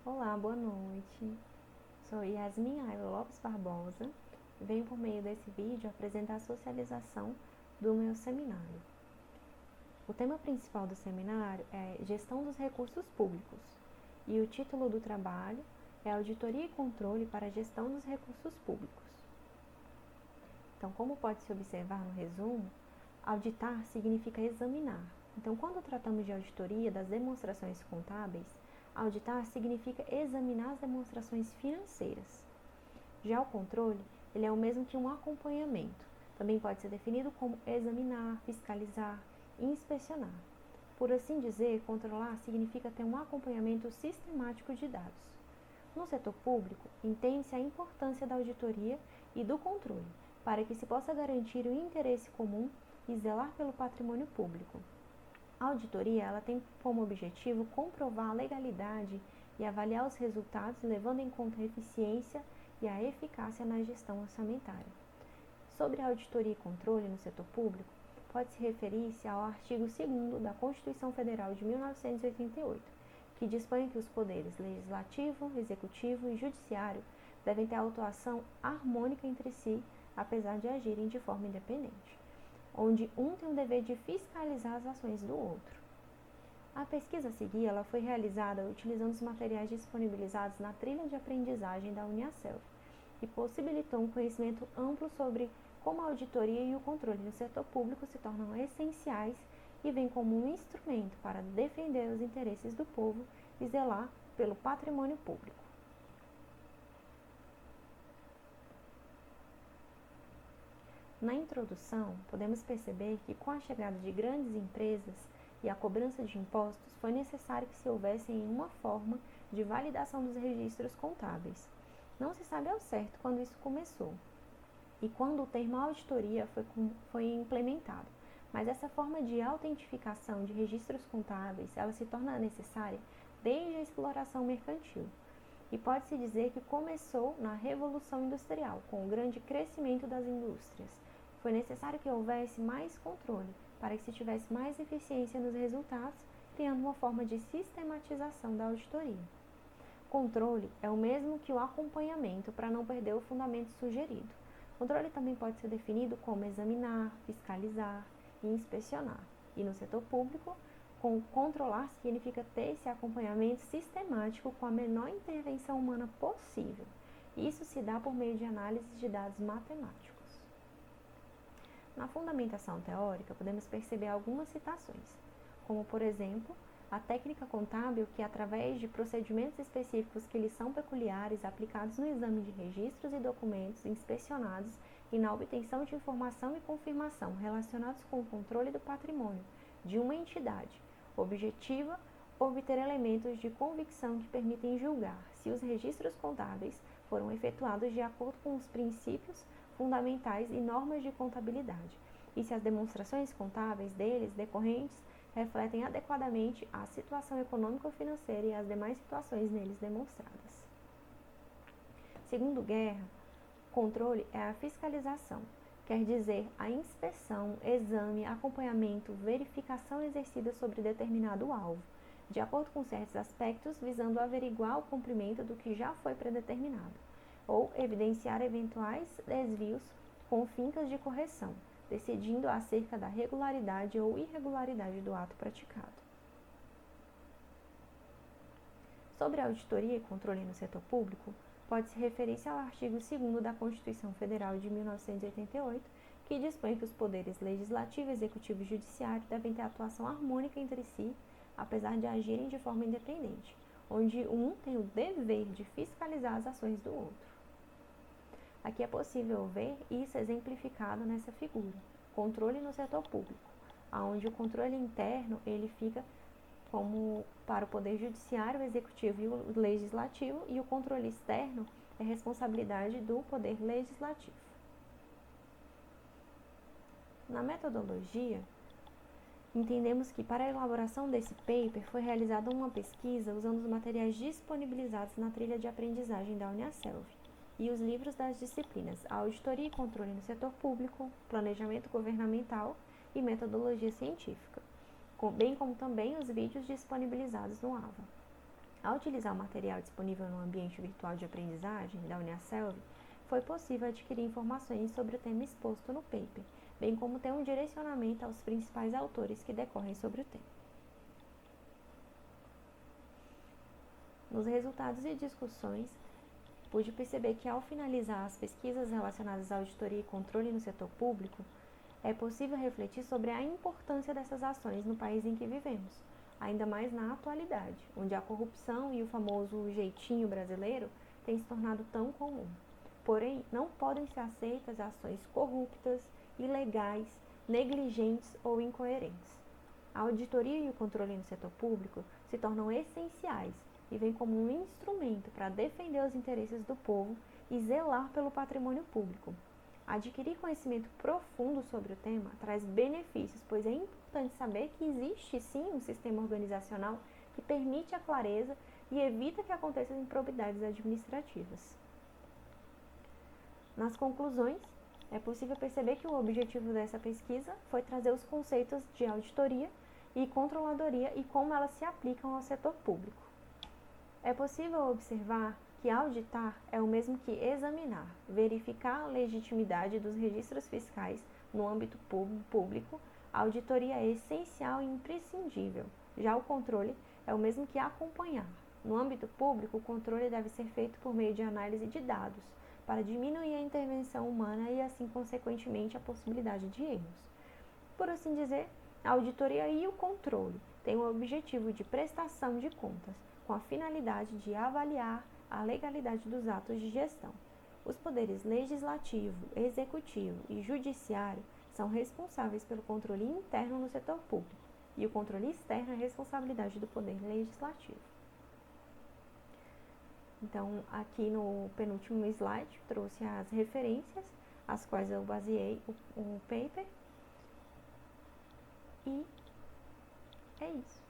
Olá, boa noite. Sou Yasmin Ayla Lopes Barbosa e venho por meio desse vídeo apresentar a socialização do meu seminário. O tema principal do seminário é Gestão dos Recursos Públicos e o título do trabalho é Auditoria e Controle para a Gestão dos Recursos Públicos. Então, como pode se observar no resumo, auditar significa examinar. Então, quando tratamos de auditoria das demonstrações contábeis, auditar significa examinar as demonstrações financeiras. Já o controle, ele é o mesmo que um acompanhamento. Também pode ser definido como examinar, fiscalizar e inspecionar. Por assim dizer, controlar significa ter um acompanhamento sistemático de dados. No setor público, entende-se a importância da auditoria e do controle, para que se possa garantir o interesse comum e zelar pelo patrimônio público. A auditoria ela tem como objetivo comprovar a legalidade e avaliar os resultados, levando em conta a eficiência e a eficácia na gestão orçamentária. Sobre a auditoria e controle no setor público, pode-se referir-se ao artigo 2º da Constituição Federal de 1988, que dispõe que os poderes legislativo, executivo e judiciário devem ter autuação harmônica entre si, apesar de agirem de forma independente, onde um tem o dever de fiscalizar as ações do outro. A pesquisa a seguir ela foi realizada utilizando os materiais disponibilizados na trilha de aprendizagem da Uniaselv e possibilitou um conhecimento amplo sobre como a auditoria e o controle no setor público se tornam essenciais e vêm como um instrumento para defender os interesses do povo e zelar pelo patrimônio público. Na introdução, podemos perceber que com a chegada de grandes empresas e a cobrança de impostos, foi necessário que se houvesse uma forma de validação dos registros contábeis. Não se sabe ao certo quando isso começou e quando o termo auditoria foi implementado, mas essa forma de autentificação de registros contábeis, ela se torna necessária desde a exploração mercantil. E pode-se dizer que começou na Revolução Industrial, com o grande crescimento das indústrias. Foi necessário que houvesse mais controle, para que se tivesse mais eficiência nos resultados, criando uma forma de sistematização da auditoria. Controle é o mesmo que o acompanhamento, para não perder o fundamento sugerido. Controle também pode ser definido como examinar, fiscalizar e inspecionar. E no setor público, controlar significa ter esse acompanhamento sistemático com a menor intervenção humana possível. Isso se dá por meio de análise de dados matemáticos. Na fundamentação teórica, podemos perceber algumas citações, como, por exemplo, a técnica contábil que, através de procedimentos específicos que lhes são peculiares, aplicados no exame de registros e documentos inspecionados e na obtenção de informação e confirmação relacionados com o controle do patrimônio de uma entidade, objetiva obter elementos de convicção que permitem julgar se os registros contábeis foram efetuados de acordo com os princípios fundamentais e normas de contabilidade, e se as demonstrações contábeis deles decorrentes refletem adequadamente a situação econômico-financeira e as demais situações neles demonstradas. Segundo Guerra, controle é a fiscalização, quer dizer a inspeção, exame, acompanhamento, verificação exercida sobre determinado alvo, de acordo com certos aspectos, visando averiguar o cumprimento do que já foi predeterminado, ou evidenciar eventuais desvios com fincas de correção, decidindo acerca da regularidade ou irregularidade do ato praticado. Sobre a auditoria e controle no setor público, pode-se referir-se ao artigo 2º da Constituição Federal de 1988, que dispõe que os poderes legislativo, executivo e judiciário devem ter atuação harmônica entre si, apesar de agirem de forma independente, onde um tem o dever de fiscalizar as ações do outro. Aqui é possível ver isso exemplificado nessa figura, controle no setor público, onde o controle interno ele fica como para o Poder Judiciário, o Executivo e o Legislativo, e o controle externo é responsabilidade do Poder Legislativo. Na metodologia, entendemos que para a elaboração desse paper foi realizada uma pesquisa usando os materiais disponibilizados na trilha de aprendizagem da Uniaselv e os livros das disciplinas Auditoria e Controle no Setor Público, Planejamento Governamental e Metodologia Científica, bem como também os vídeos disponibilizados no AVA. Ao utilizar o material disponível no ambiente virtual de aprendizagem da Uniaselv, foi possível adquirir informações sobre o tema exposto no paper, bem como ter um direcionamento aos principais autores que decorrem sobre o tema. Nos resultados e discussões, pude perceber que ao finalizar as pesquisas relacionadas à auditoria e controle no setor público, é possível refletir sobre a importância dessas ações no país em que vivemos, ainda mais na atualidade, onde a corrupção e o famoso jeitinho brasileiro têm se tornado tão comum. Porém, não podem ser aceitas ações corruptas, ilegais, negligentes ou incoerentes. A auditoria e o controle no setor público se tornam essenciais e vêm como um instrumento para defender os interesses do povo e zelar pelo patrimônio público. Adquirir conhecimento profundo sobre o tema traz benefícios, pois é importante saber que existe sim um sistema organizacional que permite a clareza e evita que aconteçam improbidades administrativas. Nas conclusões, é possível perceber que o objetivo dessa pesquisa foi trazer os conceitos de auditoria e controladoria e como elas se aplicam ao setor público. É possível observar que auditar é o mesmo que examinar, verificar a legitimidade dos registros fiscais no âmbito público. A auditoria é essencial e imprescindível. Já o controle é o mesmo que acompanhar. No âmbito público, o controle deve ser feito por meio de análise de dados, para diminuir a intervenção humana e, assim, consequentemente, a possibilidade de erros. Por assim dizer, a auditoria e o controle têm o objetivo de prestação de contas, com a finalidade de avaliar a legalidade dos atos de gestão. Os poderes legislativo, executivo e judiciário são responsáveis pelo controle interno no setor público, e o controle externo é responsabilidade do poder legislativo. Então, aqui no penúltimo slide, trouxe as referências, as quais eu baseei o paper. E é isso.